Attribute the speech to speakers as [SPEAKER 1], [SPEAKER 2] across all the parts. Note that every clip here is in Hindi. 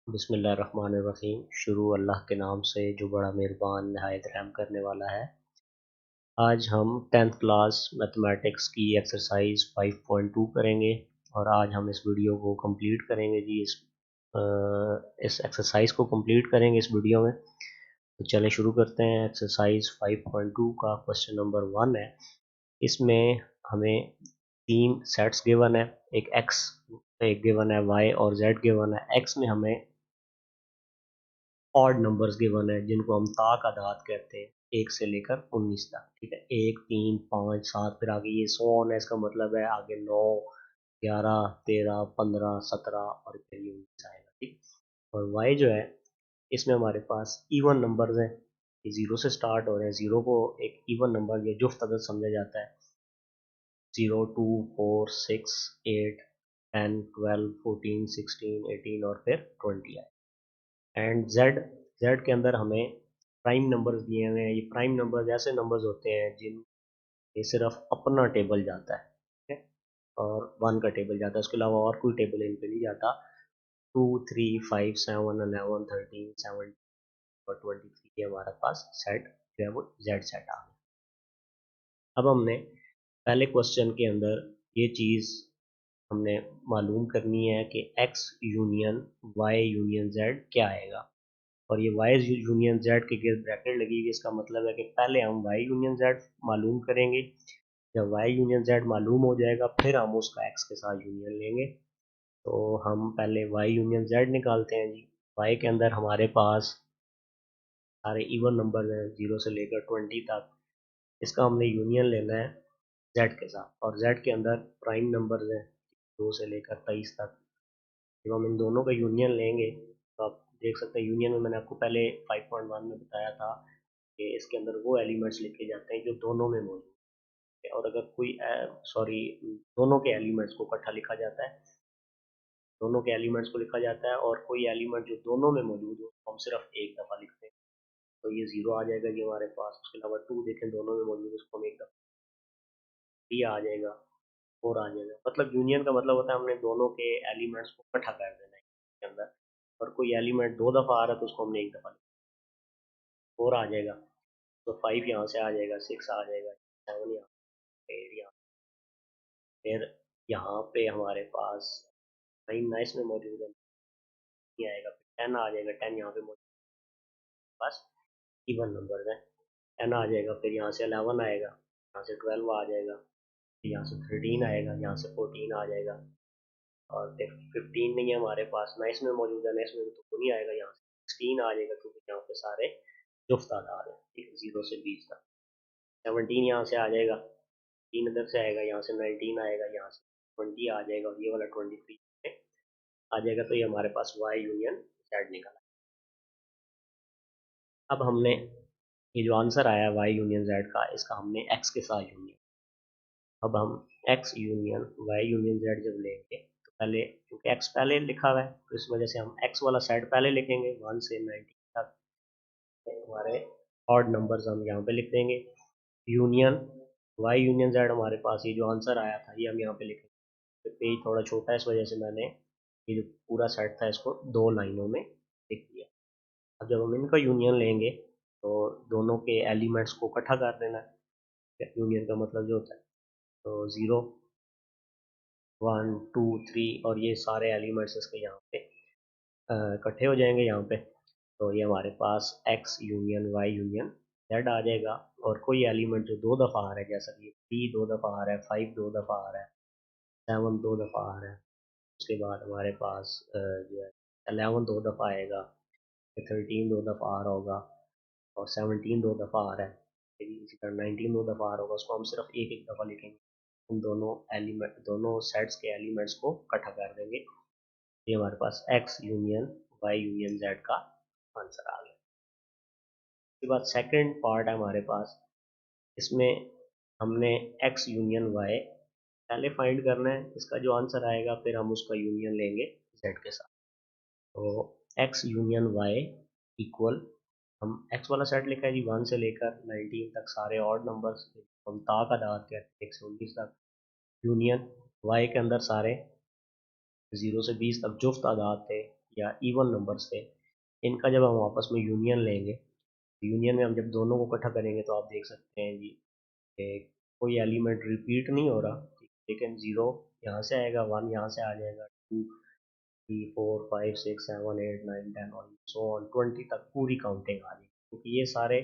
[SPEAKER 1] बिस्मिल्लाहिर्रहमानिर्रहीम। शुरू अल्लाह के नाम से जो बड़ा मेहरबान नहायत रहम करने वाला है। आज हम 10th क्लास मैथमेटिक्स की एक्सरसाइज 5.2 करेंगे और आज हम इस वीडियो को कंप्लीट करेंगे जी। इस एक्सरसाइज को कंप्लीट करेंगे इस वीडियो में। तो चलें शुरू करते हैं। एक्सरसाइज 5.2 का क्वेश्चन नंबर 1 है। इसमें हमें 3 सेट्स गिवन है, एक एक्स, एक गिवन है वाई और जेड गिवन है। एक्स में हमें ऑड नंबर्स गिवन है जिनको हम तादाद कहते हैं, 1 से लेकर 19 तक। ठीक है, 1, 3, 5, 7, फिर आगे ये सो ऑन है। इसका मतलब है आगे 9, 11, 13, 15, 17 और फिर ये 19 आएगा। ठीक। और वाई जो है, इसमें हमारे पास इवन नंबर्स हैं, ये 0 से स्टार्ट हो रहे हैं। 0 को एक इवन नंबर या जुफ्त अदद समझा जाता है। 0, 2, 4, 6, 8, 10, 12, 14, 16, 18 और फिर 20 आए। एंड जेड, जेड के अंदर हमें प्राइम नंबर्स दिए हुए हैं। ये प्राइम नंबर्स ऐसे नंबर्स होते हैं जिन ये सिर्फ अपना टेबल जाता है। ठीक है, और 1 का टेबल जाता है, उसके अलावा और कोई टेबल इन पे नहीं जाता। 2, 3, 5, 7, 11, 13, 17 और 23 ये हमारे पास सेट जो है वो जेड सेट आ गया। अब हमने पहले क्वेश्चन के अंदर ये चीज़ हमने मालूम करनी है कि x union y union z क्या आएगा। और ये वाई यूनियन जेड के गिर्द ब्रैकेट लगी हुई, इसका मतलब है कि पहले हम वाई यूनियन जेड मालूम करेंगे। जब वाई यूनियन जेड मालूम हो जाएगा फिर हम उसका एक्स के साथ यूनियन लेंगे। तो हम पहले वाई यूनियन जेड निकालते हैं जी। वाई के अंदर हमारे पास सारे इवन नंबर हैं 0 से लेकर 20 तक। इसका हमने यूनियन लेना है जेड के साथ, और जेड के अंदर प्राइम नंबर हैं 2 से लेकर 23 तक। जब हम इन दोनों का यूनियन लेंगे तो आप देख सकते हैं यूनियन में मैंने आपको पहले 5.1 में बताया था कि इसके अंदर वो एलिमेंट्स लिखे जाते हैं जो दोनों में मौजूद है। और अगर कोई दोनों के एलिमेंट्स को इकट्ठा लिखा जाता है, दोनों के एलिमेंट्स को लिखा जाता है, और कोई एलिमेंट जो दोनों में मौजूद हो तो हम सिर्फ एक दफ़ा लिखते हैं। तो ये 0 आ जाएगा जी हमारे पास। उसके अलावा 2 देखें दोनों में मौजूद है, उसको हम एक दफ़ा। 3 आ जाएगा, 4 आ जाएगा। मतलब यूनियन का मतलब होता है हमने दोनों के एलिमेंट्स को इकट्ठा कर देना है इसके अंदर। और कोई एलिमेंट 2 दफ़ा आ रहा है तो उसको हमने एक दफ़ा। 4 आ जाएगा तो 5 यहाँ से आ जाएगा, 6 आ जाएगा, 7 यहाँ, 8 यहाँ, फिर यहाँ पे हमारे पास 9 नाइस में मौजूद है, नहीं आएगा। फिर 10 आ जाएगा, 10 यहाँ पे मौजूद पास इवन नंबर है। 10 आ जाएगा, फिर यहाँ से 11 आएगा, यहाँ से 12 आ जाएगा, फिर यहाँ से 13 आएगा, यहाँ से 14 आ जाएगा, और फिर 15 नहीं है हमारे पास, नाइस में मौजूद है, नाइस में तो नहीं आएगा। यहाँ से 16 आ जाएगा क्योंकि यहाँ पे सारे जुफ्त आदाद है, ठीक है, 0 से 20 तक। 17 यहाँ से आ जाएगा, 3 इधर से आएगा, यहाँ से 19 आएगा, यहाँ से 20 आ जाएगा, और ये वाला 23 आ जाएगा। तो ये हमारे पास वाई यूनियन जेड निकला। अब हमने ये जो आंसर आया वाई यूनियन जेड का, इसका हमने एक्स के साथ यूनियन। अब हम x union y union z जब लेंगे तो पहले, क्योंकि एक्स पहले लिखा हुआ है तो इस वजह से हम एक्स वाला सेट पहले लिखेंगे 1 से 19 तक। हमारे ऑड नंबर्स हम यहाँ पे लिख देंगे। यूनियन वाई यूनियन जेड हमारे पास ये जो आंसर आया था ये हम यहाँ पे लिखेंगे। तो पेज थोड़ा छोटा है, इस वजह से मैंने ये जो पूरा सेट था इसको 2 लाइनों में लिख दिया। अब जब हम इनका यूनियन लेंगे तो दोनों के एलिमेंट्स को इकट्ठा कर देना है। यूनियन का मतलब जो होता है, तो 0, 1, 2, 3 और ये सारे एलिमेंट्स इसके यहाँ पे इकट्ठे हो जाएंगे यहाँ पे। तो ये हमारे पास x union y union z आ जाएगा। और कोई एलिमेंट जो 2 दफ़ा आ रहा है, जैसा कि 3 2 दफ़ा आ रहा है, 5 2 दफ़ा आ रहा है, 7 2 दफ़ा आ रहा है। उसके बाद हमारे पास जो है 11 2 दफ़ा आएगा, फिर 13 2 दफ़ा आ रहा होगा, और 17 2 दफ़ा आ रहा है, फिर इसी तरह 19 2 दफ़ा आ रहा होगा। उसको हम सिर्फ एक एक दफ़ा लिखेंगे। उन दोनों एलिमेंट, दोनों सेट्स के एलिमेंट्स को इकट्ठा कर देंगे। ये हमारे पास x union y union z का आंसर आ गया। उसके बाद सेकंड पार्ट है हमारे पास, इसमें हमने एक्स यूनियन वाई पहले फाइंड करना है। इसका जो आंसर आएगा फिर हम उसका यूनियन लेंगे जेड के साथ। तो एक्स यूनियन वाई इक्वल, हम एक्स वाला सेट लिखा है जी 1 से लेकर 19 तक सारे ऑड नंबर्स, हम तादाद कहते हैं 1 से 19 तक। यूनियन वाई के अंदर सारे 0 से 20 तक जुफ्त आदाद थे, या इवन नंबर्स थे, इनका जब हम आपस में यूनियन लेंगे, यूनियन में हम जब दोनों को इकट्ठा करेंगे तो आप देख सकते हैं जी कि कोई एलिमेंट रिपीट नहीं हो रहा, लेकिन 0 यहाँ से आएगा, 1 यहाँ से आ जाएगा, 2 3 4 5 6 7 8 9 10 और सो ऑन 20 तक पूरी काउंटिंग आ रही है, क्योंकि ये सारे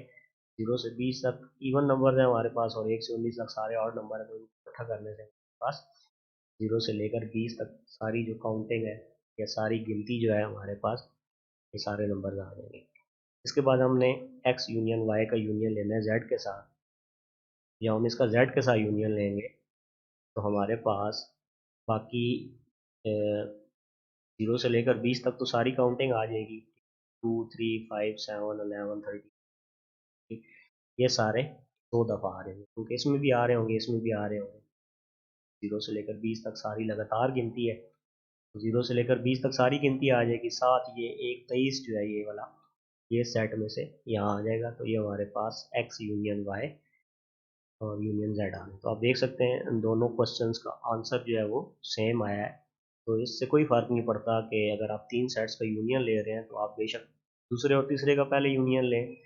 [SPEAKER 1] 0 से 20 तक इवन नंबर है हमारे पास और 1 से 19 तक सारे ऑड नंबर है, तो इनको इकट्ठा करने से हमारे पास 0 से लेकर 20 तक सारी जो काउंटिंग है या सारी गिनती जो है हमारे पास, ये सारे नंबर आ जाएंगे। इसके बाद हमने x यूनियन y का यूनियन लेना है z के साथ, या हम इसका z के साथ यूनियन लेंगे तो हमारे पास बाकी 0 से लेकर 20 तक तो सारी काउंटिंग आ जाएगी, 2 3 5 7 11 13, ये सारे 2 दफ़ा आ रहे होंगे, क्योंकि इसमें भी आ रहे होंगे, इसमें भी आ रहे होंगे। 0 से लेकर 20 तक सारी लगातार गिनती है, तो 0 से लेकर 20 तक सारी गिनती आ जाएगी, साथ ये एक 23 जो है ये वाला, ये सेट में से यहाँ आ जाएगा, तो ये हमारे पास x यूनियन y और यूनियन जेड आ गए। तो आप देख सकते हैं इन दोनों क्वेश्चंस का आंसर जो है वो सेम आया है, तो इससे कोई फ़र्क नहीं पड़ता कि अगर आप 3 सेट्स का यूनियन ले रहे हैं तो आप बेशक दूसरे और तीसरे का पहले यूनियन लें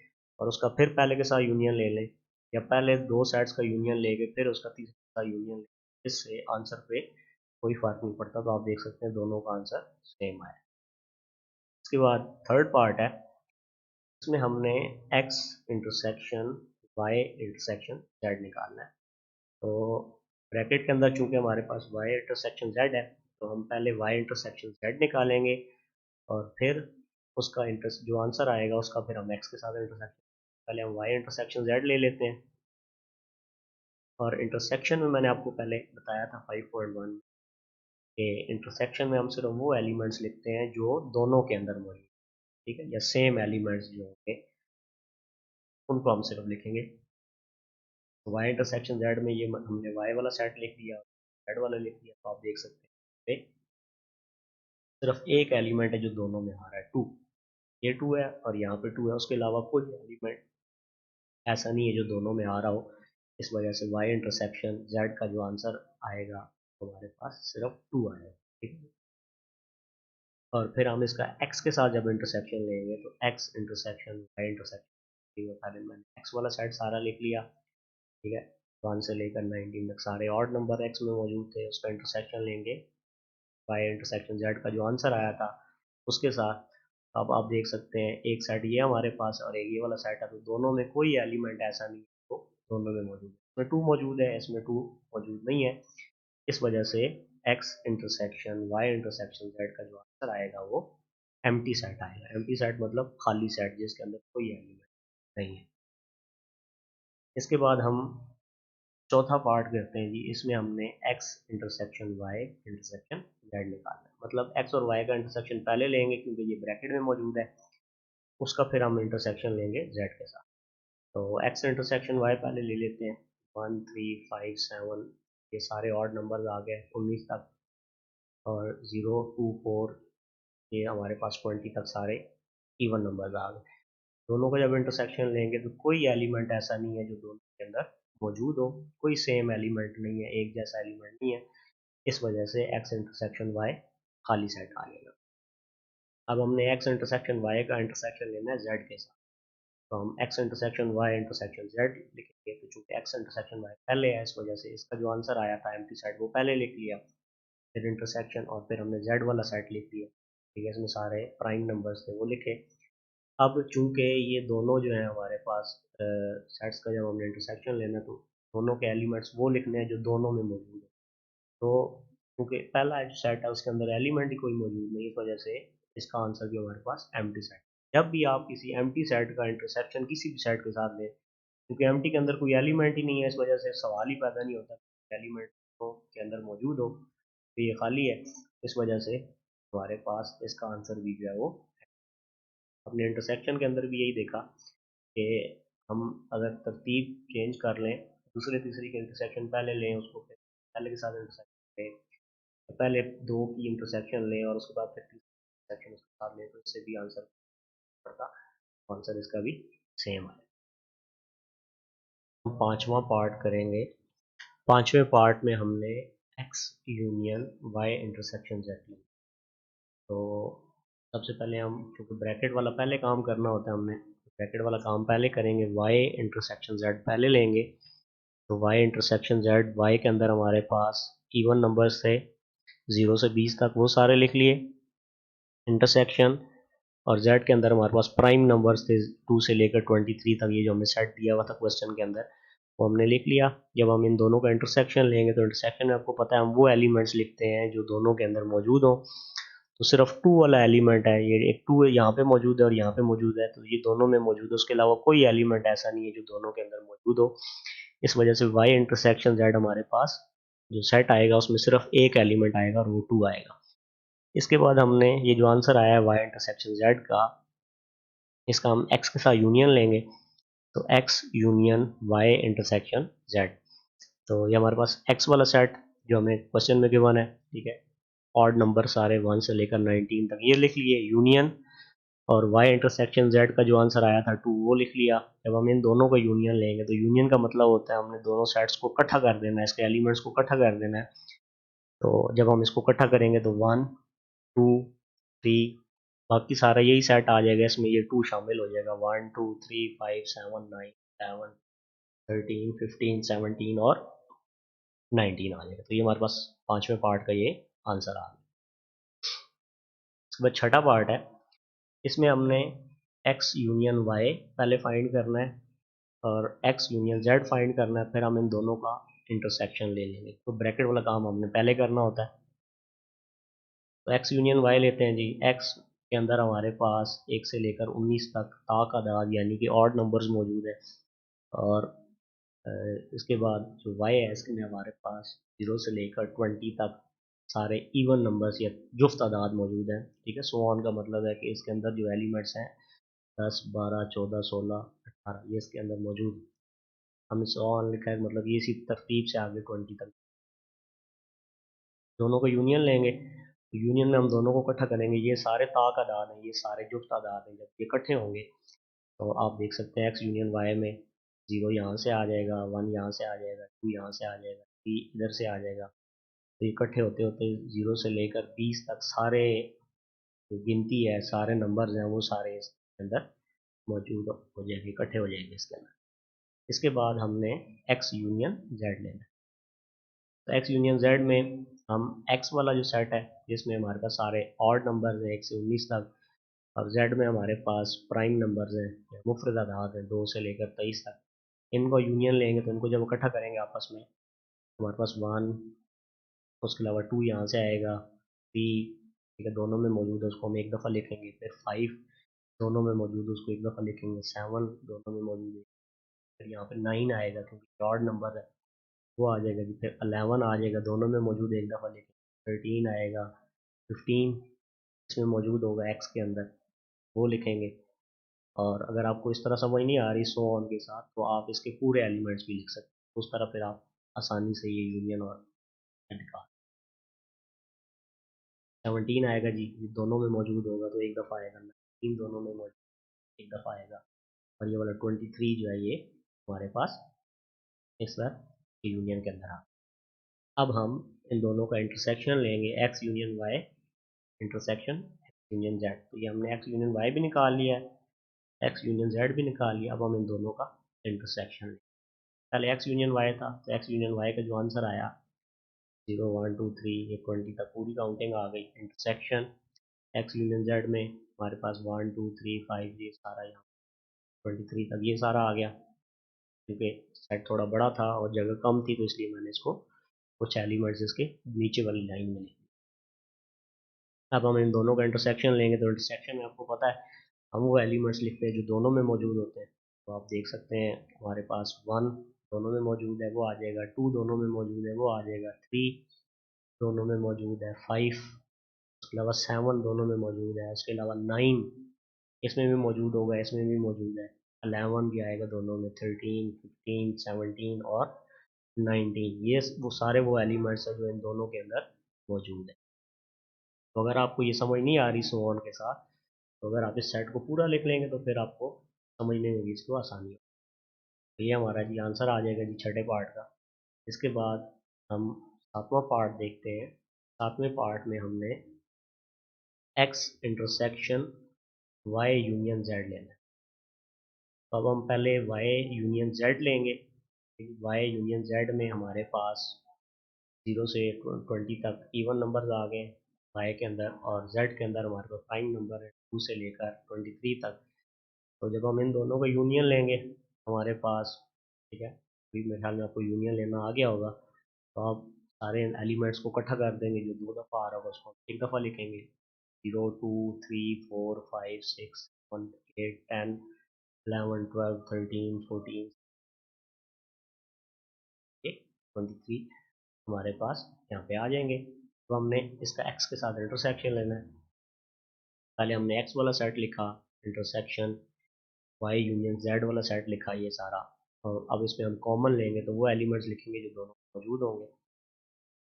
[SPEAKER 1] और उसका फिर पहले के साथ यूनियन ले लें, या पहले 2 सेट्स का यूनियन लेके फिर उसका तीसरे का यूनियन लें, इससे आंसर पे कोई फ़र्क नहीं पड़ता। तो आप देख सकते हैं दोनों का आंसर सेम आया। इसके बाद थर्ड पार्ट है, इसमें हमने x intersection y intersection z निकालना है। तो ब्रैकेट के अंदर चूंकि हमारे पास y इंटरसेक्शन z है, तो हम पहले y इंटरसेक्शन z निकालेंगे और फिर उसका जो आंसर आएगा उसका फिर हम x के साथ इंटरसेक्शन, पहले हम y इंटरसेक्शन z ले लेते हैं। और इंटरसेक्शन में मैंने आपको पहले बताया था 5.1 के इंटरसेक्शन में हम सिर्फ वो एलिमेंट्स लिखते हैं जो दोनों के अंदर मौजूद, ठीक है, या सेम एलिमेंट्स जो होंगे उनको हम सिर्फ लिखेंगे। y इंटरसेक्शन z में ये हमने y वाला सेट लिख दिया, z वाला लिख दिया, तो आप देख सकते हैं सिर्फ एक एलिमेंट है जो दोनों में आ रहा है, 2, ये 2 है और यहाँ पे 2 है, उसके अलावा कोई एलिमेंट ऐसा नहीं है जो दोनों में आ रहा हो। इस वजह से y इंटरसेक्शन z का जो आंसर आएगा हमारे पास सिर्फ 2 आएगा, ठीक है। और फिर हम इसका x के साथ जब इंटरसेक्शन लेंगे तो x इंटरसेक्शन y इंटरसेक्शन, पहले मैंने x वाला सेट सारा लिख लिया, ठीक है, 1 से लेकर 19 तक सारे ऑड नंबर x में मौजूद थे, उसका इंटरसेक्शन लेंगे y इंटरसेक्शन z का जो आंसर आया था उसके साथ। अब आप देख सकते हैं एक सेट ये हमारे पास और एक ये वाला सेट है, तो दोनों में कोई एलिमेंट ऐसा नहीं है तो दोनों में मौजूद है, इसमें 2 मौजूद है, इसमें 2 मौजूद नहीं है। इस वजह से x intersection y intersection z का जो आंसर आएगा वो एम्प्टी सेट आएगा। एम्प्टी सेट मतलब खाली सेट जिसके अंदर कोई एलिमेंट नहीं है। इसके बाद हम चौथा पार्ट करते हैं जी, इसमें हमने x intersection y intersection z निकालना है, मतलब x और y का इंटरसेक्शन पहले लेंगे क्योंकि ये ब्रैकेट में मौजूद है, उसका फिर हम इंटरसेक्शन लेंगे z के साथ। तो x इंटरसेक्शन y पहले ले लेते हैं, 1 3 5 7, ये सारे ऑड नंबर आ गए 19 तक, और 0 2 4, ये हमारे पास 20 तक सारे इवन नंबर आ गए। दोनों का जब इंटरसेक्शन लेंगे तो कोई एलिमेंट ऐसा नहीं है जो दोनों के अंदर मौजूद हो, कोई सेम एलिमेंट नहीं है, एक जैसा एलिमेंट नहीं है, इस वजह से x इंटरसेक्शन y खाली सेट आ जाएगा। अब हमने x इंटरसेक्शन y का इंटरसेक्शन लेना है z के साथ, तो हम x intersection y intersection z लिखेंगे, तो चूंकि x इंटरसेक्शन y पहले है इस वजह से इसका जो आंसर आया था एम्प्टी सेट वो पहले लिख लिया, फिर इंटरसेक्शन और फिर हमने z वाला सेट लिख दिया, ठीक है, इसमें सारे प्राइम नंबर्स थे वो लिखे। अब चूंकि ये दोनों जो है हमारे पास सेट्स का जब हमने इंटरसेक्शन लेना तो दोनों के एलिमेंट्स वो लिखने हैं जो दोनों में मौजूद है, तो क्योंकि पहला जो सेट है उसके अंदर एलिमेंट ही कोई मौजूद नहीं, इस वजह से इसका आंसर भी हमारे पास एम्प्टी सेट। जब भी आप किसी एम्प्टी सेट का इंटरसेक्शन किसी भी सेट के साथ लें, क्योंकि एम्प्टी के अंदर कोई एलिमेंट ही नहीं है, इस वजह से सवाल ही पैदा नहीं होता एलिमेंट के अंदर मौजूद हो, तो ये खाली है, इस वजह से हमारे पास इसका आंसर भी जो है वो। अपने इंटरसेक्शन के अंदर भी यही देखा कि हम अगर तरतीब चेंज कर लें, दूसरे तीसरे के इंटरसेक्शन पहले लें, उसको फिर पहले के साथ इंटरसेक्शन लें, तो पहले 2 की इंटरसेक्शन लें और उसके बाद फिर तीसरे इंटरसेक्शन उसके साथ लें, तो इससे भी आंसर पड़ता, आंसर इसका भी सेम है। हम पांचवा पार्ट करेंगे, पांचवें पार्ट में हमने x union y intersection z ली, तो सबसे पहले हम, क्योंकि ब्रैकेट वाला पहले काम करना होता है, हमने ब्रैकेट वाला काम पहले करेंगे। y इंटरसेक्शन z पहले लेंगे, तो y इंटरसेक्शन z, y के अंदर हमारे पास इवन नंबर्स थे 0 से 20 तक, वो सारे लिख लिए इंटरसेक्शन। और z के अंदर हमारे पास प्राइम नंबर्स थे 2 से लेकर 23 तक, ये जो हमें सेट दिया हुआ था क्वेश्चन के अंदर, वो हमने लिख लिया। जब हम इन दोनों का इंटरसेक्शन लेंगे तो इंटरसेक्शन में आपको पता है हम वो एलिमेंट्स लिखते हैं जो दोनों के अंदर मौजूद हो। तो सिर्फ टू वाला एलिमेंट है, ये एक टू यहाँ पे मौजूद है और यहाँ पे मौजूद है, तो ये दोनों में मौजूद है, उसके अलावा कोई एलिमेंट ऐसा नहीं है जो दोनों के अंदर मौजूद हो। इस वजह से y इंटरसेक्शन z हमारे पास जो सेट आएगा उसमें सिर्फ एक एलिमेंट आएगा और वो 2 आएगा। इसके बाद हमने ये जो आंसर आया है y इंटरसेक्शन z का, इसका हम x के साथ यूनियन लेंगे, तो x union y intersection z। तो ये हमारे पास x वाला सेट जो हमें क्वेश्चन में गिवन है, ठीक है, ऑड नंबर सारे 1 से लेकर 19 तक, ये लिख लिए यूनियन। और y इंटरसेक्शन z का जो आंसर आया था 2, वो लिख लिया। जब हम इन दोनों का यूनियन लेंगे, तो यूनियन का मतलब होता है हमने दोनों सेट्स को इकट्ठा कर देना है, इसके एलिमेंट्स को इकट्ठा कर देना है। तो जब हम इसको इकट्ठा करेंगे तो 1 2 3, बाकी सारा यही सेट आ जाएगा, इसमें ये 2 शामिल हो जाएगा, 1 2 3 5 7 9 11 13 15 17 और 19 आ जाएगा। तो ये हमारे पास पांचवें पार्ट का ये आंसर आ गया। इसके बाद छठा पार्ट है, इसमें हमने x यूनियन y पहले फाइंड करना है और x यूनियन z फाइंड करना है, फिर हम इन दोनों का इंटरसेक्शन ले लेंगे। तो ब्रैकेट वाला काम हमने पहले करना होता है। तो x यूनियन y लेते हैं जी। x के अंदर हमारे पास 1 से लेकर 19 तक ता का दाद यानी कि ऑड नंबर्स मौजूद है, और इसके बाद जो y है इसके में हमारे पास 0 से लेकर 20 तक सारे इवन नंबर्स या जुफ्त तादाद मौजूद हैं, ठीक है। सो ऑन का मतलब है कि इसके अंदर जो एलिमेंट्स हैं 10 12 14 16 18 ये इसके अंदर मौजूद है। हम सो ऑन लिखा है मतलब ये इसी तरतीब से आगे 20 तक दोनों को यूनियन लेंगे। तो यूनियन में हम दोनों को इकट्ठा करेंगे, ये सारे ता का दाद हैं, ये सारे जुफ्त तादाद हैं, जब ये इकट्ठे होंगे तो आप देख सकते हैं एक्स यूनियन वाई में 0 यहाँ से आ जाएगा, 1 यहाँ से आ जाएगा, 2 यहाँ से आ जाएगा, 3 इधर से आ जाएगा। तो ये इकट्ठे होते होते 0 से लेकर 20 तक सारे जो गिनती है, सारे नंबर्स हैं, वो सारे इसके अंदर मौजूद हो जाएंगे, इकट्ठे हो जाएंगे इसके अंदर। इसके बाद हमने एक्स यूनियन जेड लेना है। तो एक्स यूनियन जेड में हम एक्स वाला जो सेट है जिसमें हमारे पास सारे ऑड नंबर्स हैं 1 से 19 तक, और जेड में हमारे पास प्राइम नंबर्स हैं, मुफ्रद अदाद हैं 2 से लेकर 23 तक। इनको यूनियन लेंगे तो इनको जब इकट्ठा करेंगे आपस में, हमारे पास 1, उसके अलावा 2 यहाँ से आएगा, 3, ठीक है, दोनों में मौजूद है उसको हम एक दफ़ा लिखेंगे, फिर 5 दोनों में मौजूद है उसको एक दफ़ा लिखेंगे, 7 दोनों में मौजूद है, फिर यहाँ पे 9 आएगा क्योंकि ऑड नंबर है वो आ जाएगा जी, फिर 11 आ जाएगा दोनों में मौजूद है एक दफ़ा लिखेंगे, 13 आएगा, 15 इसमें मौजूद होगा एक्स के अंदर, वो लिखेंगे। और अगर आपको इस तरह समझ नहीं आ रही सो ऑन के साथ, तो आप इसके पूरे एलिमेंट्स भी लिख सकते हैं, उस तरह फिर आप आसानी से ये यूनियन और निकाल। 17 आएगा जी, ये दोनों में मौजूद होगा तो एक दफ़ा आएगा, 19 दोनों में मौजूद एक दफ़ा आएगा, और ये वाला 23 जो है ये हमारे पास इस तरह यूनियन के अंदर आ। अब हम इन दोनों का इंटरसेक्शन लेंगे, x union y intersection x union z. तो ये हमने एक्स यूनियन वाई भी निकाल लिया है, एक्स यूनियन जेड भी निकाल लिया। अब हम इन दोनों का इंटरसेक्शन लेंगे। पहले एक्स यूनियन वाई था, तो एक्स यूनियन वाई का जो आंसर आया 0 1 2 3 ये 20 तक पूरी काउंटिंग आ गई। इंटरसेक्शन एक्स यूनियन जेड में हमारे पास 1 2 3 5 ये सारा यहाँ 23 तक ये सारा आ गया, क्योंकि सेट थोड़ा बड़ा था और जगह कम थी तो इसलिए मैंने इसको कुछ एलिमेंट्स इसके नीचे वाली लाइन में लिखे। अब हम इन दोनों का इंटरसेक्शन लेंगे, तो इंटरसेक्शन में आपको पता है हम वो एलिमेंट्स लिखते हैं जो दोनों में मौजूद होते हैं। तो आप देख सकते हैं हमारे पास 1 दोनों में मौजूद है वो आ जाएगा, 2 दोनों में मौजूद है वो आ जाएगा, 3 दोनों में मौजूद है, 5 उसके अलावा 7 दोनों में मौजूद है, उसके अलावा 9 इसमें भी मौजूद होगा, इसमें भी मौजूद है, 11 भी आएगा दोनों में, 13 15 17 और 19 ये वो सारे वो एलिमेंट्स हैं जो इन दोनों के अंदर मौजूद है। तो अगर आपको ये समझ नहीं आ रही सो ऑन के साथ, तो अगर आप इस सेट को पूरा लिख लेंगे तो फिर आपको समझने में भी इसको आसानी हो। तो ये हमारा जी आंसर आ जाएगा जी छठे पार्ट का। इसके बाद हम सातवां पार्ट देखते हैं। सातवें पार्ट में हमने x intersection y union z लेना है। तो अब हम पहले वाई यूनियन जेड लेंगे। वाई यूनियन जेड में हमारे पास 0 से 20 तक इवन नंबर्स आ गए वाई के अंदर, और जेड के अंदर हमारे पास प्राइम नंबर है 2 से लेकर 23 तक। तो जब हम इन दोनों का यूनियन लेंगे हमारे पास, ठीक है, अभी मेरे ख्याल में आपको यूनियन लेना आ गया होगा, तो आप सारे एलिमेंट्स को इकट्ठा कर देंगे, जो 2 दफ़ा आ रहा होगा उसको एक दफ़ा लिखेंगे। 0 2 3 4 5 6 7 8 10 11 12 13 14 23 हमारे पास यहाँ पे आ जाएंगे। तो हमने इसका एक्स के साथ इंटरसेक्शन लेना है। पहले हमने एक्स वाला सेट लिखा, इंटरसेक्शन वाई यूनियन जेड वाला सेट लिखा, ये सारा। और अब इसमें हम कॉमन लेंगे तो वो एलिमेंट्स लिखेंगे जो दोनों मौजूद होंगे।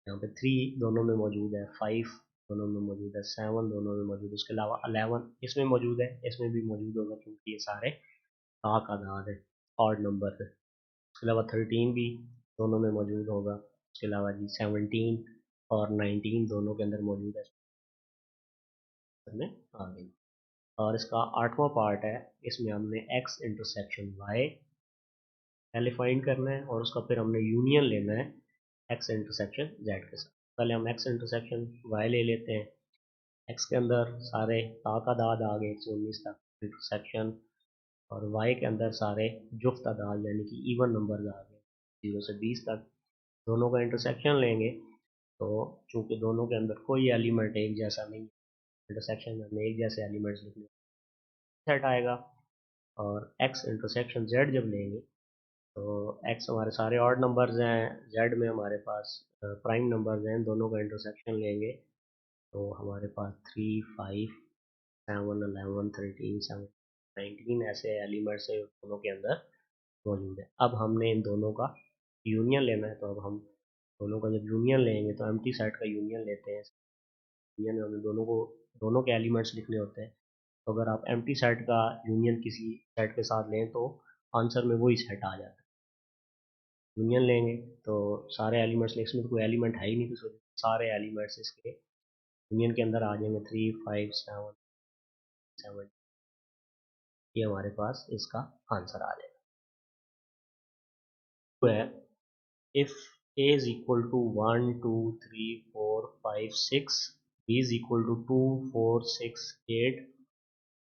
[SPEAKER 1] यहाँ पे 3 दोनों में मौजूद है, 5 दोनों में मौजूद है, 7 दोनों में मौजूद है, उसके अलावा 11 इसमें मौजूद है, इसमें भी मौजूद होगा क्योंकि ये सारे ताक आदाद है, ऑड नंबर है। उसके अलावा 13 भी दोनों में मौजूद होगा। उसके अलावा जी 17 और 19 दोनों के अंदर मौजूद है, में आ गई। और इसका 8वां पार्ट है, इसमें हमने एक्स इंटरसेक्शन वाई पहले फाइंड करना है, और उसका फिर हमने यूनियन लेना है एक्स इंटरसेक्शन जेड के साथ। पहले हम एक्स इंटरसेक्शन वाई ले लेते हैं। एक्स के अंदर सारे तादाद आ गए 119 तक इंटरसेक्शन, और वाई के अंदर सारे जुफ्त तादाद यानी कि इवन नंबर आ गए 0 से 20 तक। दोनों का इंटरसेक्शन लेंगे, तो चूंकि दोनों के अंदर कोई एलिमेंट एक जैसा नहीं, इंटरसेक्शन में हमने एक जैसे एलिमेंट्स लिखने सेट आएगा। और एक्स इंटरसेक्शन जेड जब लेंगे, तो एक्स हमारे सारे ऑड नंबर्स हैं, जेड में हमारे पास प्राइम नंबर्स हैं, दोनों का इंटरसेक्शन लेंगे तो हमारे पास 3 5 7 11 13 7 19 ऐसे एलिमेंट्स हैं दोनों के अंदर मौजूद है। अब हमने इन दोनों का यूनियन लेना है, तो अब हम दोनों का जब यूनियन लेंगे तो एम्प्टी सेट का यूनियन लेते हैं। यूनियन में हमें दोनों के एलिमेंट्स लिखने होते हैं। तो अगर आप एम्प्टी सेट का यूनियन किसी सेट के साथ लें तो आंसर में वही सेट आ जाता है। यूनियन लेंगे तो सारे एलिमेंट्स, इसमें तो कोई एलिमेंट है ही नहीं, तो सारे एलिमेंट्स इसके यूनियन के अंदर आ जाएंगे। 3 5 7 7, ये हमारे पास इसका आंसर आ जाएगा। तो है, if a is equal to 1 2 3 4 5 6, b is equal to 2 4 6 8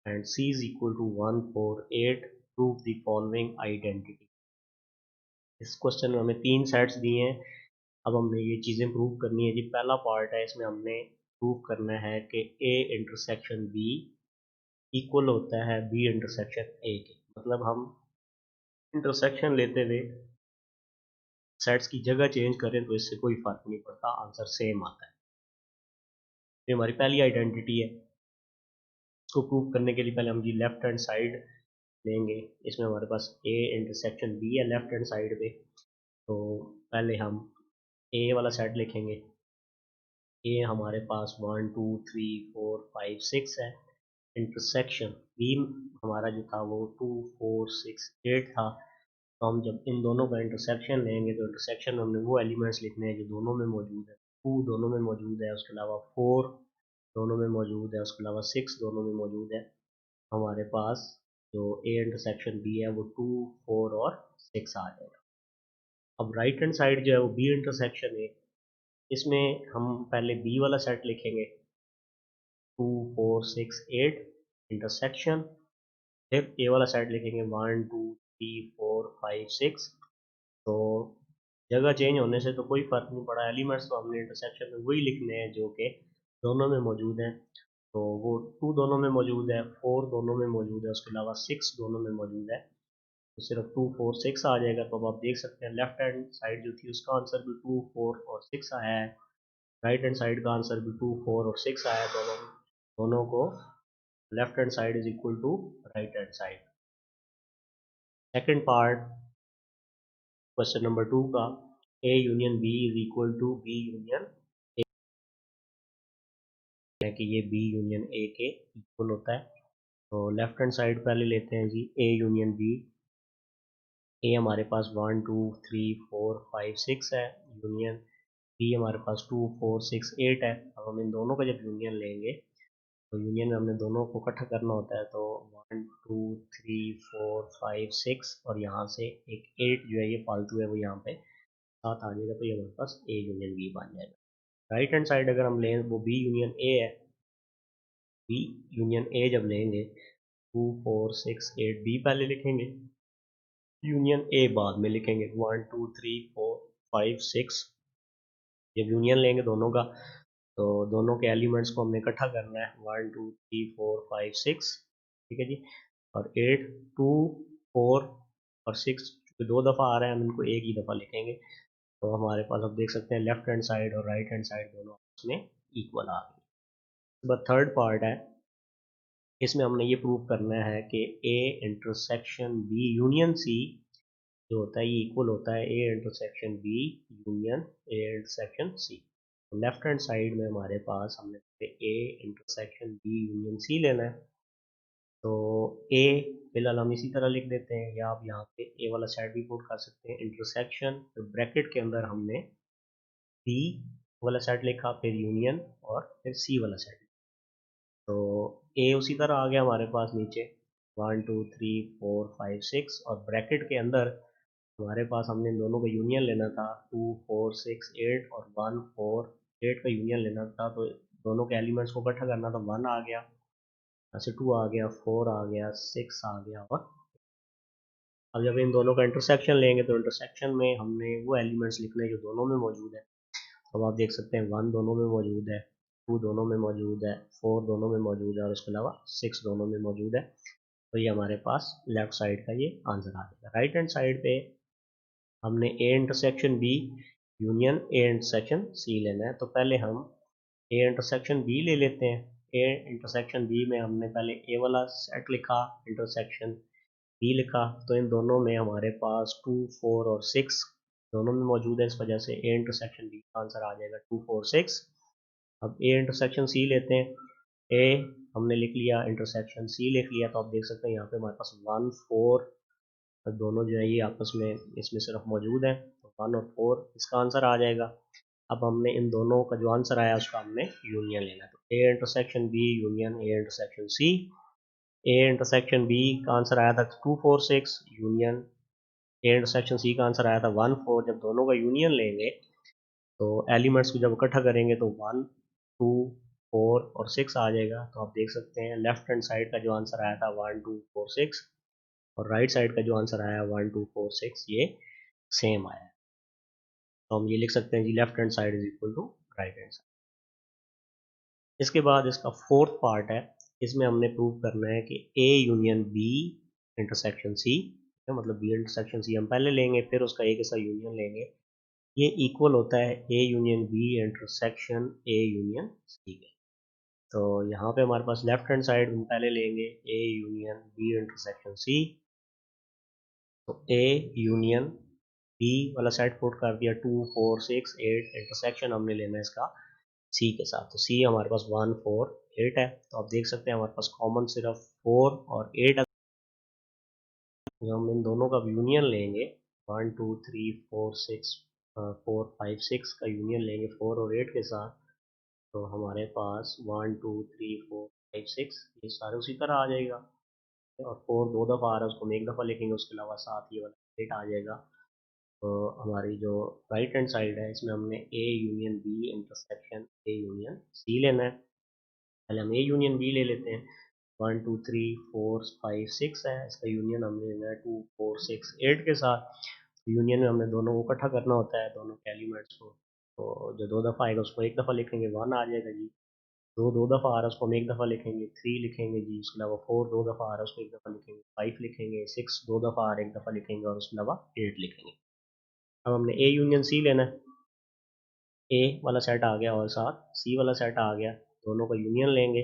[SPEAKER 1] and c is equal to 1 4 8, prove the following identity। इस क्वेश्चन में हमें 3 सेट्स दिए हैं। अब हमने ये चीज़ें प्रूव करनी है जी। पहला पार्ट है, इसमें हमने प्रूव करना है कि a इंटरसेक्शन b इक्वल होता है b इंटरसेक्शन a के। मतलब हम इंटरसेक्शन लेते हुए सेट्स की जगह चेंज करें तो इससे कोई फर्क नहीं पड़ता, आंसर सेम आता है। ये हमारी पहली आइडेंटिटी है। इसको प्रूव करने के लिए पहले हम जी लेफ्ट हैंड साइड लेंगे। इसमें हमारे पास a इंटरसेक्शन b है लेफ्ट हैंड साइड पे, तो पहले हम a वाला सेट लिखेंगे। a हमारे पास 1 2 3 4 5 6 है। इंटरसेक्शन b हमारा जो था वो 2 4 6 8 था। तो हम जब इन दोनों का इंटरसेक्शन लेंगे तो इंटरसेक्शन में हमने वो एलिमेंट्स लिखने हैं जो दोनों में मौजूद है। 2 दोनों में मौजूद है, उसके अलावा 4 दोनों में मौजूद है, उसके अलावा 6 दोनों में मौजूद है। हमारे पास जो a इंटरसेक्शन b है वो 2 4 और 6 आ जाएगा। अब राइट हैंड साइड जो है वो b इंटरसेक्शन है। इसमें हम पहले b वाला सेट लिखेंगे, 2 4 6 8 इंटरसेक्शन, फिर ए वाला सेट लिखेंगे 1 2 3 4 5 6। तो जगह चेंज होने से तो कोई फ़र्क नहीं पड़ा, एलिमेंट्स तो हमने इंटरसेक्शन में वही लिखने हैं जो कि दोनों में मौजूद हैं। तो वो 2 दोनों में मौजूद है, 4 दोनों में मौजूद है, उसके अलावा 6 दोनों में मौजूद है, तो सिर्फ 2 4 6 आ जाएगा। तो अब आप देख सकते हैं लेफ्ट हैंड साइड जो थी उसका आंसर भी 2 4 और 6 आया है, राइट हैंड साइड का आंसर भी 2 4 और 6 आया। तो अब हम दोनों को left hand side is equal to right hand side. Second part question number 2 का, A union B is equal to B union A, कि ये बी यूनियन ए के इक्वल होता है। तो लेफ्ट हैंड साइड पहले लेते हैं जी, ए यूनियन बी। ए हमारे पास 1 2 3 4 5 6 है, यूनियन बी हमारे पास 2 4 6 8 है। अब हम इन दोनों का जब यूनियन लेंगे तो यूनियन में हमने दोनों को इकट्ठा करना होता है, तो 1 2 3 4 5 6 और यहाँ से एक 8 जो है ये फालतू है वो यहाँ पे साथ आ जाएगा, तो ये हमारे पास ए यूनियन बी बन जाएगा। राइट हैंड साइड अगर हम लें वो बी यूनियन ए है, बी यूनियन ए जब लेंगे 2 4 6 8 बी पहले लिखेंगे, यूनियन ए बाद में लिखेंगे 1 2 3 4 5 6। जब यूनियन लेंगे दोनों का, तो दोनों के एलिमेंट्स को हमने इकट्ठा करना है 1 2 3 4 5 6, ठीक है जी। और 8 2 4 और 6 दो दफ़ा आ रहा है, हम इनको एक ही दफ़ा लिखेंगे। तो हमारे पास अब देख सकते हैं लेफ्ट हैंड साइड और राइट हैंड साइड दोनों इसमें इक्वल आ गई। उसके बाद थर्ड पार्ट है, इसमें हमने ये प्रूव करना है कि A intersection B union C जो होता है ये इक्वल होता है A intersection B union A intersection C. Left hand side में हमारे पास हमने A intersection B union C लेना है, तो ए फिलहाल हम इसी तरह लिख देते हैं, या आप यहाँ पे ए वाला साइड भी पुट कर सकते हैं इंटरसेक्शन, तो ब्रैकेट के अंदर हमने बी वाला सेट लिखा, फिर यूनियन और फिर सी वाला सेट। तो ए उसी तरह आ गया हमारे पास नीचे 1 2 3 4 5 6 और ब्रैकेट के अंदर हमारे पास हमने इन दोनों का यूनियन लेना था 2 4 6 8 और 1 4 8 का यूनियन लेना था, तो दोनों के एलिमेंट्स को इकट्ठा करना था। 1 आ गया, ऐसे 2 आ गया, 4 आ गया, 6 आ गया, और अब जब इन दोनों का इंटरसेक्शन लेंगे तो इंटरसेक्शन में हमने वो एलिमेंट्स लिखने हैं जो दोनों में मौजूद है। तो अब आप देख सकते हैं 1 दोनों में मौजूद है, 2 दोनों में मौजूद है, 4 दोनों में मौजूद है और उसके अलावा 6 दोनों में मौजूद है। तो ये हमारे पास लेफ्ट साइड का ये आंसर आ जाएगा। राइट हैंड साइड पे हमने A intersection B union A intersection C लेना है, तो पहले हम ए इंटरसेक्शन बी ले लेते हैं। ए इंटरसेक्शन बी में हमने पहले ए वाला सेट लिखा, इंटरसेक्शन बी लिखा, तो इन दोनों में हमारे पास 2 4 और 6 दोनों में मौजूद है, इस वजह से ए इंटरसेक्शन बी का आंसर आ जाएगा 2 4 6। अब ए इंटरसेक्शन सी लेते हैं। ए हमने लिख लिया, इंटरसेक्शन सी लिख लिया, तो आप देख सकते हैं यहाँ पे हमारे पास 1 4 दोनों जो है ये आपस में इसमें सिर्फ मौजूद है, तो 1 और 4 इसका आंसर आ जाएगा। अब हमने इन दोनों का जो आंसर आया उसका हमने यूनियन लेना है, तो A intersection B union A intersection C. A intersection B का आंसर आया था 2 4 6 यूनियन ए इंटरसेक्शन सी का आंसर आया था 1 4। जब दोनों का यूनियन लेंगे तो एलिमेंट्स को जब इकट्ठा करेंगे तो 1 2 4 और 6 आ जाएगा। तो आप देख सकते हैं लेफ्ट हैंड साइड का जो आंसर आया था 1 2 4 6 और राइट साइड का जो आंसर आया 1 2 4 6 ये सेम आया। तो हम ये लिख सकते हैं जी left hand side is equal to right hand side. इसके बाद इसका फोर्थ पार्ट है, इसमें हमने प्रूव करना है कि A union B intersection C, मतलब बी इंटरसेक्शन सी हम पहले लेंगे फिर उसका ए के साथ यूनियन लेंगे, ये इक्वल होता है A union B intersection A union C के। तो यहाँ पे हमारे पास लेफ्ट हैंड साइड हम पहले लेंगे A union B intersection C, तो ए यूनियन बी वाला साइड पुट कर दिया 2 4 6 8, इंटरसेक्शन हमने लेना है इसका सी के साथ, तो सी हमारे पास 1 4 8 है। तो आप देख सकते हैं हमारे पास कॉमन सिर्फ 4 और 8 है, तो हम इन दोनों का यूनियन लेंगे 1 2 3 4 6 4 5 6 का यूनियन लेंगे 4 और 8 के साथ, तो हमारे पास 1 2 3 4 5 6 ये सारे उसी तरह आ जाएगा। और 4 दो दफ़ा आ रहा है उसको हम एक दफ़ा लिखेंगे, उसके अलावा साथ ये वाला 8 आ जाएगा। तो हमारी जो राइट हैंड साइड है इसमें हमने A union B intersection A union C लेना है। पहले हम ए यूनियन बी ले लेते हैं। 1 2 3 4 5 6 है, इसका यूनियन हमने लेना है 2 4 6 8 के साथ। यूनियन में हमने दोनों को इकट्ठा करना होता है, दोनों के एलिमेंट्स को, तो जो दो दफ़ा आएगा उसको एक दफ़ा लिखेंगे 1 आ जाएगा जी। दो दो दफ़ा आ रहा है उसको हम एक दफ़ा लिखेंगे 3 लिखेंगे जी, उसके अलावा 4 दो दफ़ा आ रहा है उसको एक दफ़ा लिखेंगे 5 लिखेंगे, 6 दो दफ़ा आ रहा है एक दफ़ा लिखेंगे और उसके अलावा 8 लिखेंगे। अब हमने ए यूनियन सी लेना है, ए वाला सेट आ गया और साथ सी वाला सेट आ गया, दोनों का यूनियन लेंगे,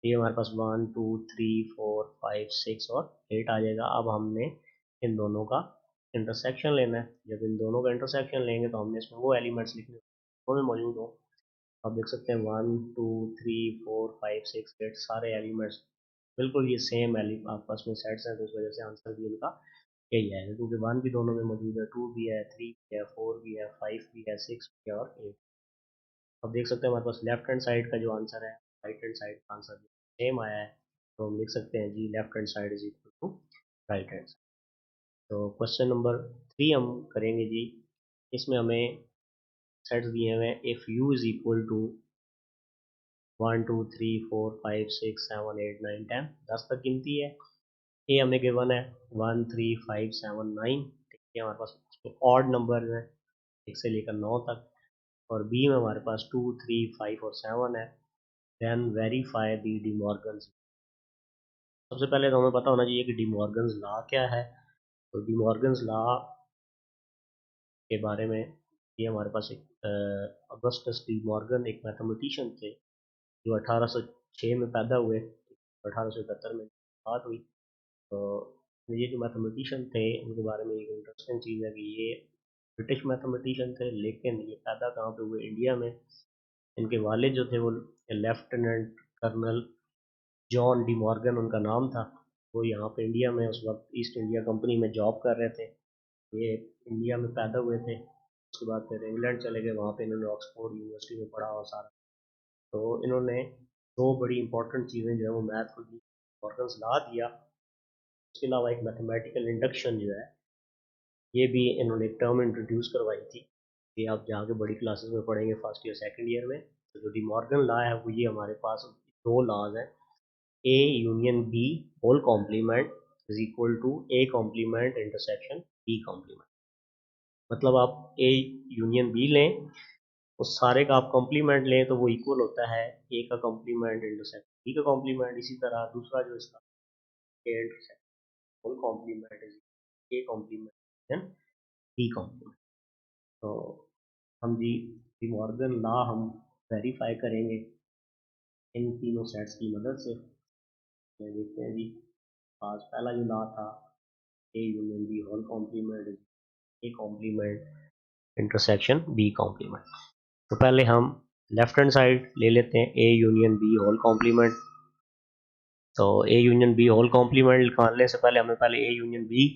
[SPEAKER 1] ये हमारे पास 1 2 3 4 5 6 और 8 आ जाएगा। अब हमने इन दोनों का इंटरसेक्शन लेना है, जब इन दोनों का इंटरसेक्शन लेंगे तो हमने इसमें वो एलिमेंट्स लिखने वो में मौजूद हो। आप देख सकते हैं 1 2 3 4 5 6 8 सारे एलिमेंट्स बिल्कुल ये सेम आपस में सेट्स हैं, तो इस वजह से आंसर भी इनका यही आएगा, क्योंकि 1 भी दोनों में मौजूद है, 2 भी है, 3 भी है, 4 भी है, 5 भी है, 6 भी है और 8। अब देख सकते हैं हमारे पास लेफ्ट हैंड साइड का जो आंसर है राइट हैंड साइड का आंसर सेम आया है, तो हम लिख सकते हैं जी left hand side is equal to right hand side. तो क्वेश्चन नंबर 3 हम करेंगे जी। इसमें हमें सेट्स दिए हुए हैं, if U is equal to 1 2 3 4 5 6 7 8 9 10, 10 तक गिनती है। ए हमें गिवन है 1 3 5 7 9, ठीक है, हमारे पास ऑड नंबर है 1 से लेकर 9 तक। और बी में हमारे पास 2 3 5 और 7 है। Then verify the De Morgan's. सबसे पहले तो हमें पता होना चाहिए कि डिमॉर्गन्स लॉ क्या है। तो डिमॉर्गन्स लॉ के बारे में, ये हमारे पास एक अगस्टस डिमॉर्गन एक मैथमेटिशियन थे जो 1806 में पैदा हुए, 1871 में बात हुई। तो ये जो मैथमेटिशियन थे उनके बारे में एक इंटरेस्टिंग चीज़ है कि ये ब्रिटिश मैथमेटिशियन थे, लेकिन ये पैदा कहाँ पे हुए, इंडिया में। इनके वालिद जो थे वो lieutenant colonel John De Morgan उनका नाम था। वो यहाँ पे इंडिया में उस वक्त ईस्ट इंडिया कंपनी में जॉब कर रहे थे। ये इंडिया में पैदा हुए थे, उसके बाद फिर इंग्लैंड चले गए, वहाँ पे इन्होंने ऑक्सफोर्ड यूनिवर्सिटी में पढ़ा और सारा। तो इन्होंने दो बड़ी इंपॉर्टेंट चीज़ें जो है वो मैथ को दी, मॉर्गन्स लॉ दिया। उसके अलावा एक मैथमेटिकल इंडक्शन जो है, ये भी इन्होंने एक टर्म इंट्रोड्यूस करवाई थी। ये आप जाके बड़ी क्लासेस में पढ़ेंगे फर्स्ट ईयर सेकंड ईयर में। तो जो डी मॉर्गन लॉ है वो ये हमारे पास दो लॉज हैं, A union B whole complement is equal to A complement intersection B complement. मतलब आप ए यूनियन बी लें, उस सारे का आप कॉम्प्लीमेंट लें तो वो इक्वल होता है ए का कॉम्प्लीमेंट इंटरसेक्शन बी का कॉम्प्लीमेंट। इसी तरह दूसरा जो इसका A intersection whole complement is A complement then B complement. तो हम जी डी मॉर्गन लॉ हम वेरीफाई करेंगे इन तीनों सेट्स की मदद से। ये देखते हैं जी, आज पहला जो लॉ था A union B whole complement A complement intersection B complement. तो पहले हम लेफ्ट हैंड साइड ले लेते हैं A union B whole complement. तो A union B whole complement निकालने से पहले हमें पहले ए यूनियन बी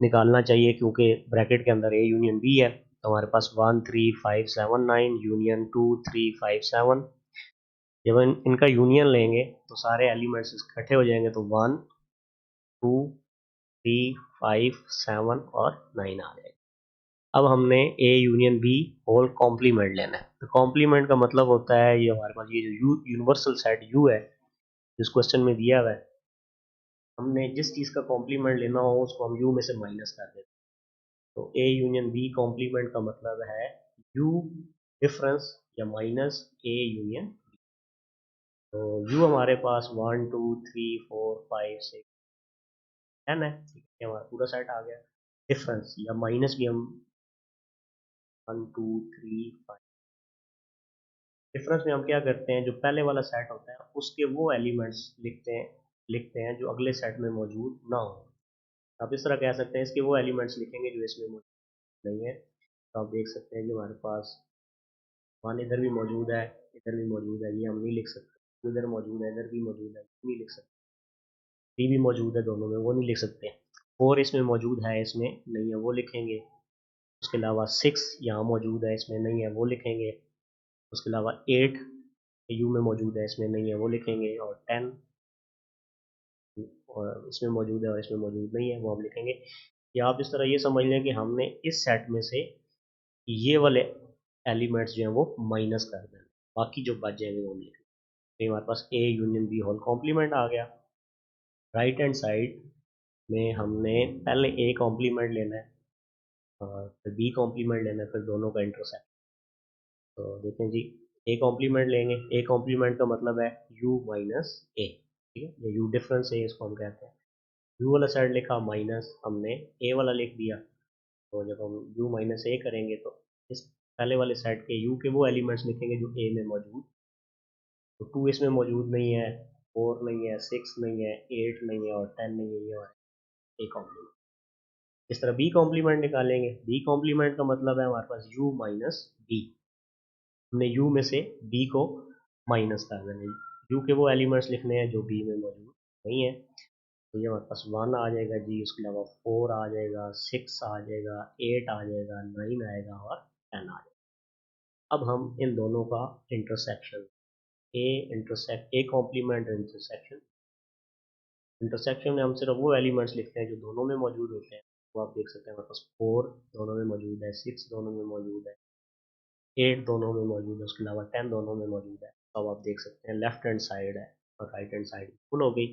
[SPEAKER 1] निकालना चाहिए, क्योंकि ब्रैकेट के अंदर ए यूनियन बी है। तो हमारे पास 1 3 5 7 9 यूनियन 2 3 5 7। जब इनका यूनियन लेंगे तो सारे एलिमेंट्स इकट्ठे हो जाएंगे, तो 1 2 3 5 7 और 9 आ जाएगा। अब हमने A union B whole complement लेना है। तो कॉम्प्लीमेंट का मतलब होता है ये हमारे पास ये जो यूनिवर्सल सेट यू है जिस क्वेश्चन में दिया हुआ है, हमने जिस चीज़ का कॉम्प्लीमेंट लेना हो उसको हम यू में से माइनस कर देते हैं। तो ए यूनियन बी कॉम्प्लीमेंट का मतलब है यू डिफरेंस या माइनस ए यूनियन। तो यू हमारे पास 1 2 3 4 5 6 10 है, ठीक है, हमारा पूरा सेट आ गया। डिफरेंस या माइनस भी हम 1 2 3 5। डिफरेंस में हम क्या करते हैं, जो पहले वाला सेट होता है उसके वो एलिमेंट्स लिखते हैं जो अगले सेट में मौजूद ना हो। आप इस तरह कह सकते हैं इसके वो एलिमेंट्स लिखेंगे जो इसमें मौजूद नहीं है। तो आप देख सकते हैं कि हमारे पास 1 इधर भी मौजूद है, इधर भी मौजूद है, ये हम नहीं लिख सकते। इधर मौजूद है, इधर भी मौजूद है, नहीं लिख सकते। 3 भी मौजूद है दोनों में, वो नहीं लिख सकते। 4 इसमें मौजूद है, इसमें नहीं है, वो लिखेंगे। उसके अलावा 6 यहाँ मौजूद है, इसमें नहीं है, वो लिखेंगे। उसके अलावा 8 यू में मौजूद है, इसमें नहीं है, वो लिखेंगे। और 10 और इसमें मौजूद है और इसमें मौजूद नहीं है, वो हम लिखेंगे। या आप इस तरह ये समझ लें कि हमने इस सेट में से ये वाले एलिमेंट्स जो हैं वो माइनस कर दें, बाकी जो बच जाएंगे वो हम लिखेंगे। तो हमारे पास A union B whole complement आ गया। राइट हैंड साइड में हमने पहले ए कॉम्प्लीमेंट लेना है और फिर बी कॉम्प्लीमेंट लेना है, फिर दोनों का इंटरसेक्ट। तो देखें जी, ए कॉम्प्लीमेंट लेंगे। ए कॉम्प्लीमेंट का मतलब है यू माइनस ए, ठीक है, या यू डिफरेंस ए इसको हम कहते हैं। यू वाला साइड लिखा माइनस, हमने ए वाला लिख दिया। तो जब हम यू माइनस ए करेंगे तो इस पहले वाले सेट के यू के वो एलिमेंट्स लिखेंगे जो ए में मौजूद। तो 2 इसमें मौजूद नहीं है, 4 नहीं है, 6 नहीं है, 8 नहीं है और 10 नहीं है, ये हमारा ए कॉम्प्लीमेंट। इस तरह बी कॉम्प्लीमेंट निकालेंगे। बी कॉम्प्लीमेंट का मतलब है हमारे पास यू माइनस बी। हमने यू में से बी को माइनस कर देना है, यू के वो एलिमेंट्स लिखने हैं जो बी में मौजूद नहीं है। तो ये हमारे पास 1 आ जाएगा जी, उसके अलावा 4 आ जाएगा, 6 आ जाएगा, 8 आ जाएगा, 9 आएगा और 10 आ जाएगा। अब हम इन दोनों का intersection A complement intersection. Intersection में हम सिर्फ वो एलिमेंट्स लिखते हैं जो दोनों में मौजूद होते हैं। वो आप देख सकते हैं हमारे पास 4 दोनों में मौजूद है, 6 दोनों में मौजूद है, 8 दोनों में मौजूद है, उसके अलावा 10 दोनों में मौजूद है। तो अब आप देख सकते हैं लेफ्ट हैंड साइड है और राइट हैंड साइड फुल हो गई।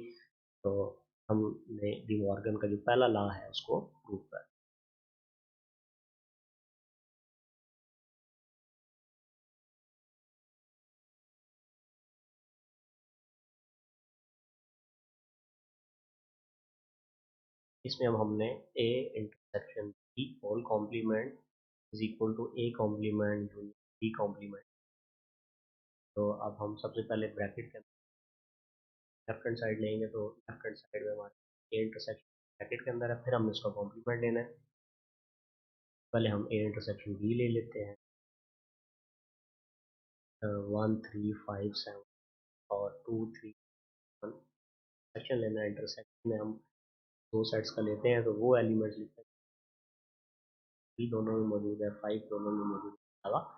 [SPEAKER 1] तो हमने डी मॉर्गन का जो पहला लॉ है उसको प्रूव कर। इसमें अब हमने A intersection B whole complement is equal to A complement union B complement. तो अब हम सबसे पहले ब्रैकेट के लेफ्ट हैंड साइड लेंगे, तो लेफ्ट हैंड साइड में हमारे ए इंटरसेक्शन ब्रैकेट के अंदर है, फिर हमने इसका कॉम्प्लीमेंट लेना है। पहले हम ए इंटरसेक्शन बी ले लेते हैं, 1 3 5 7 और 2 3 1 सेक्शन लेना है। इंटरसेक्शन में हम दो सेट्स का लेते हैं, तो वो एलिमेंट्स लिखते हैं 3 दोनों में मौजूद है, 5 दोनों में मौजूद है, अलावा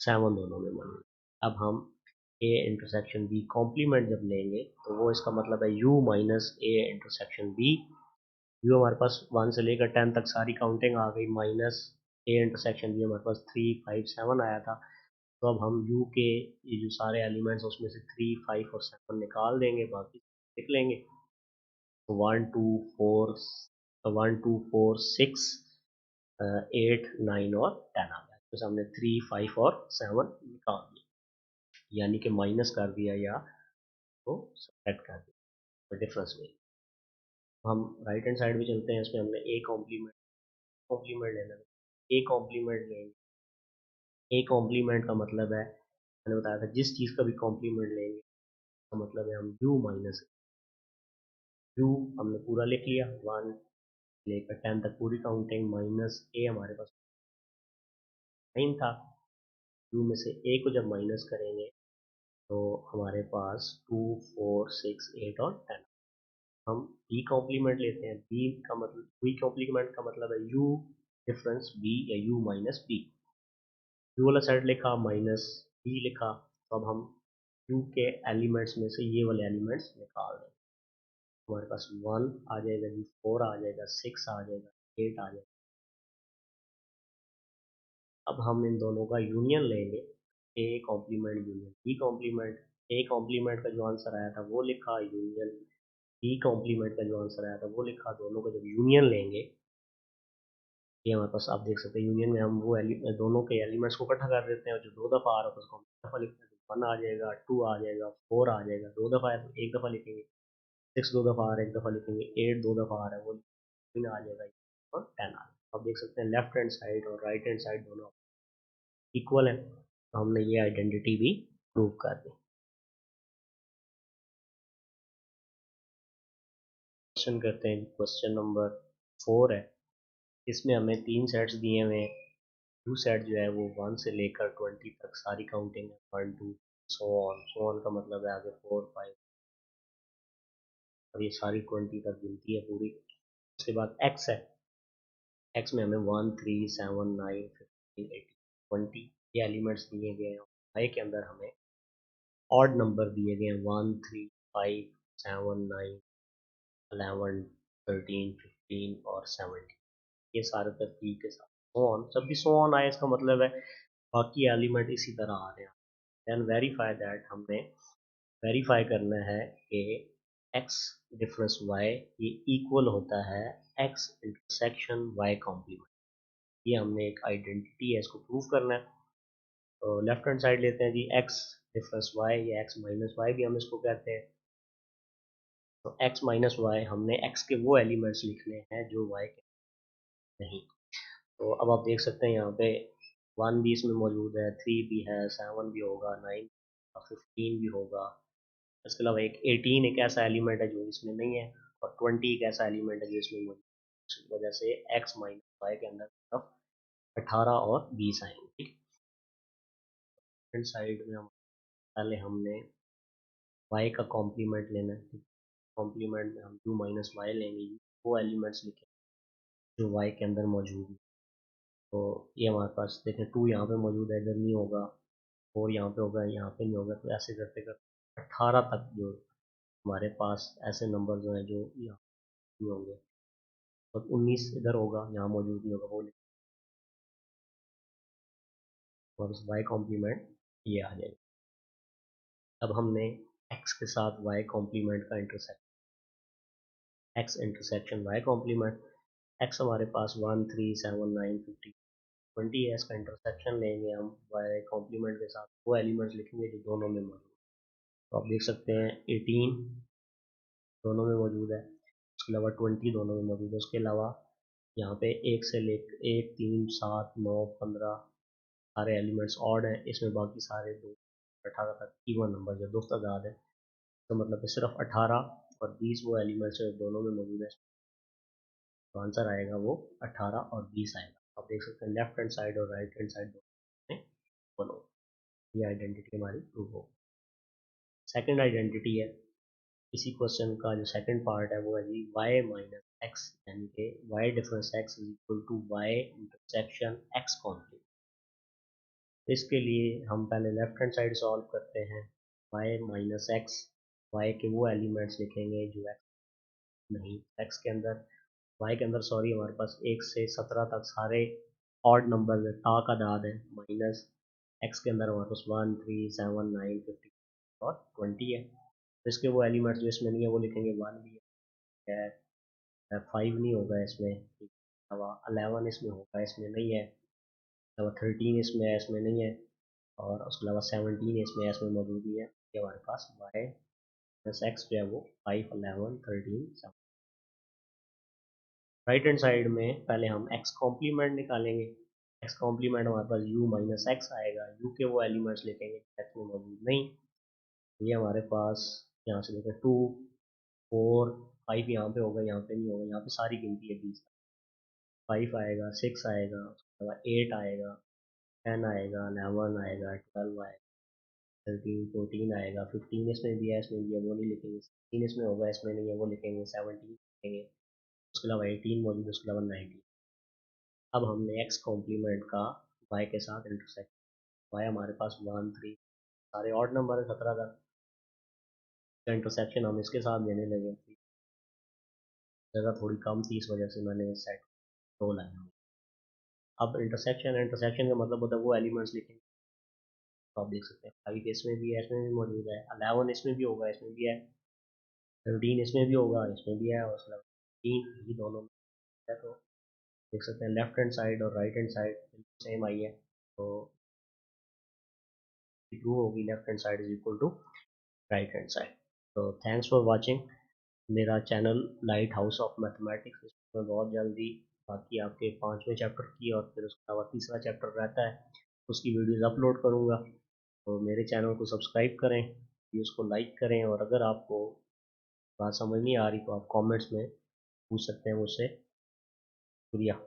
[SPEAKER 1] 7 दोनों में मौजूद है। अब हम ए इंटरसेक्शन बी कॉम्प्लीमेंट जब लेंगे, तो वो इसका मतलब है U minus A intersection B. U हमारे पास 1 से लेकर 10 तक सारी काउंटिंग आ गई, माइनस ए इंटरसेक्शन बी हमारे पास 3 5 7 आया था। तो अब हम यू के ये जो सारे एलिमेंट्स उसमें से 3 5 और 7 निकाल देंगे, बाकी लिख लेंगे। तो 1 2 4 6 8 9 और 10 आ गया। तो हमने 3 5 और 7 निकाल दिया, यानी कि माइनस कर दिया या तो सब्ट्रैक्ट कर दिया, तो डिफरेंस में। हम राइट हैंड साइड भी चलते हैं, इसमें हमने ए कॉम्प्लीमेंट लेना है। ए कॉम्प्लीमेंट लेंगे, ए कॉम्प्लीमेंट का मतलब है, मैंने बताया था जिस चीज़ का भी कॉम्प्लीमेंट लेंगे तो मतलब है हम यू माइनस यू हमने पूरा लिख लिया, 1 लेकर 10 तक पूरी काउंटिंग, माइनस ए हमारे पास नहीं था। यू में से ए को जब माइनस करेंगे तो हमारे पास 2 4 6 8 और 10। हम बी कॉम्प्लीमेंट लेते हैं, बी कॉम्प्लीमेंट का मतलब है यू डिफरेंस बी या यू माइनस बी। यू वाला साइड लिखा, माइनस बी लिखा, तो अब हम यू के एलिमेंट्स में से ये वाले एलिमेंट्स निकाल दें। हमारे पास 1 आ जाएगा जी, 4 आ जाएगा, 6 आ जाएगा, 8 आ जाएगा। अब हम इन दोनों का यूनियन लेंगे, A complement union B complement. A complement का जो आंसर आया था वो लिखा, यूनियन बी कॉम्प्लीमेंट का जो आंसर आया था वो लिखा। दोनों का जब यूनियन लेंगे, ये हमारे पास आप देख सकते हैं यूनियन में हम वो दोनों के एलिमेंट्स को इकट्ठा कर देते हैं, जो 2 दफ़ा आ रहा है उसको हम एक दफ़ा लिखते हैं, तो 1 आ जाएगा, 2 आ जाएगा, 4 आ जाएगा, 2 दफ़ा है तो एक दफ़ा लिखेंगे, 6 2 दफ़ा आ रहा है एक दफ़ा लिखेंगे, 8 2 दफ़ा आ रहा है वो 3 आ जाएगा, और 10 आ जाएगा। आप देख सकते हैं लेफ्ट हैंड साइड और राइट हैंड साइड दोनों इक्वल है, तो हमने ये आइडेंटिटी भी प्रूव कर दी। क्वेश्चन करते हैं, क्वेश्चन नंबर 4 है। इसमें हमें 3 सेट्स दिए हुए हैं। टू सेट जो है वो 1 से लेकर 20 तक सारी काउंटिंग है, 1 2 सो ऑन का मतलब है आगे 4 5, और ये सारी 20 तक गिनती है पूरी। उसके बाद एक्स है, एक्स में हमें 1 3 7 9 15 18 20 ये एलिमेंट्स दिए गए हैं। वाई के अंदर हमें ऑड नंबर दिए गए हैं, 1 3 5 7 9 11 13 15 और 17, ये सारे तरतीब के साथ सो ऑन। जब भी सो ऑन आए इसका मतलब है बाकी एलिमेंट इसी तरह आ रहे हैं। देन वेरीफाई दैट, हमने वेरीफाई करना है कि एक्स डिफरेंस वाई ये इक्वल होता है एक्स इंटरसेक्शन वाई कॉम्प्लीमेंट। ये हमने एक आइडेंटिटी है, इसको प्रूव करना है। तो लेफ्ट हैंड साइड लेते हैं जी, एक्स डिफरेंस वाई या एक्स माइनस वाई भी हम इसको कहते हैं। तो एक्स माइनस वाई, हमने एक्स के वो एलिमेंट्स लिखने हैं जो वाई के नहीं। तो अब आप देख सकते हैं यहाँ पे 1 भी इसमें मौजूद है, 3 भी है, 7 भी होगा, 9 15 भी होगा। इसके अलावा एक 18 एक ऐसा एलिमेंट है जो इसमें नहीं है, और 20 एक ऐसा एलिमेंट है जो इसमें मौजूद है। इस वजह से एक्स माइनस वाई के अंदर सिर्फ 18 और 20 आएंगे। ठीक है, साइड में हम पहले हमने वाई का कॉम्प्लीमेंट लेना है। कॉम्प्लीमेंट में हम यू माइनस वाई लेंगे, वो एलिमेंट्स लिखें जो वाई के अंदर मौजूद है। तो ये हमारे पास देखें 2 यहाँ पे मौजूद है, इधर नहीं होगा, 4 यहाँ पे होगा, यहाँ पे नहीं होगा, तो ऐसे करते करते 18 तक जो हमारे पास ऐसे नंबर जो हैं जो यहाँ नहीं होंगे, तो 19 इधर होगा, यहाँ मौजूद नहीं होगा, वो और वाई कॉम्प्लीमेंट ये आ जाएगा। अब हमने x के साथ y कॉम्प्लीमेंट का x intersection y complement, x हमारे पास 1 3 7 9 50 20 है, इसका इंटरसेक्शन लेंगे हम y कॉम्प्लीमेंट के साथ, वो एलिमेंट्स लिखेंगे जो दोनों में मौजूद है। तो आप देख सकते हैं 18 दोनों में मौजूद है, उसके अलावा 20 दोनों में मौजूद है, उसके अलावा यहाँ पे एक से लेकर 1 3 7 9 15 सारे एलिमेंट्स ऑड हैं, इसमें बाकी सारे दो 18 तक इवन नंबर जो दोस्त आज़ाद है, तो मतलब कि सिर्फ 18 और 20 वो एलिमेंट्स दोनों में मौजूद है, तो आंसर आएगा वो 18 और 20 आएगा। आप देख सकते हैं लेफ्ट हैंड साइड और राइट हैंड साइड दोनों बनो, ये आइडेंटिटी हमारी प्रूव हो। सेकंड आइडेंटिटी है इसी क्वेश्चन का, जो सेकंड पार्ट है वो है जी y माइनस एक्स, यानी कि y difference x is equal to y intersection x complete. इसके लिए हम पहले लेफ्ट हैंड साइड सॉल्व करते हैं, y माइनस एक्स, y के वो एलिमेंट्स लिखेंगे जो x नहीं, x के अंदर y के अंदर सॉरी हमारे पास 1 से 17 तक सारे ऑड नंबर है, ता का दाद है, माइनस x के अंदर हमारे पास 1 3 7 9 50 और 20 है। तो इसके वो एलिमेंट्स जो इसमें नहीं है वो लिखेंगे, 1 भी है, 5 नहीं होगा इसमें, अलावा 11 इसमें होगा, इसमें नहीं है, अलावा 13 इसमें है, इसमें नहीं है, और उसके अलावा 17 इसमें है, इसमें मौजूद नहीं है। ये हमारे पास y प्लस एक्स जो है वो 5 11 13 7। राइट हैंड साइड में पहले हम x कॉम्प्लीमेंट निकालेंगे, x कॉम्प्लीमेंट हमारे पास u माइनस एक्स आएगा, u के वो एलिमेंट्स लिखेंगे x में मौजूद नहीं, ये हमारे पास यहाँ से लेकर 2 4 5 यहाँ पे होगा, यहाँ पे नहीं होगा, यहाँ पे सारी गिनती है 20, 5 आएगा, 6 आएगा, उसके बाद 8 आएगा, 10 आएगा, 11 आएगा, 12 आएगा, 13 14 आएगा, 15 इसमें भी है, इसमें भी है, वो नहीं लिखेंगे, 16 इसमें होगा, इसमें नहीं है, वो लिखेंगे, 17 लिखेंगे, उसके अलावा 18 मौजूद है, उसके अलावा 19। अब हमने x कॉम्प्लीमेंट का y के साथ इंटरसेक्ट, y हमारे पास 1 3 सारे ऑड नंबर है 17 तक, का इंटरसेक्शन हम इसके साथ देने लगे, जगह थोड़ी कम थी इस वजह से मैंने सेट 2 लाया। अब इंटरसेक्शन इंटरसेक्शन का मतलब होता है वो एलिमेंट्स लिखेंगे, तो आप देख सकते हैं 5 इसमें भी है, इसमें भी मौजूद है, 11 इसमें भी होगा, इसमें भी है, 13 इसमें भी होगा, इसमें भी है, और उसके अलावा 3 ये दोनों में है, तो देख सकते हैं लेफ्ट हैंड साइड और राइट हैंड साइड सेम आई है, तो ट्रू होगी, left hand side is equal to right hand side. तो थैंक्स फॉर वाचिंग मेरा channel lighthouse of mathematics, इसमें बहुत जल्दी बाकी आपके 5वें चैप्टर की और फिर उसके अलावा तीसरा चैप्टर रहता है, उसकी वीडियोस अपलोड करूँगा, तो मेरे चैनल को सब्सक्राइब करें, वीडियोस को लाइक करें, और अगर आपको बात समझ नहीं आ रही तो आप कमेंट्स में पूछ सकते हैं मुझसे। शुक्रिया।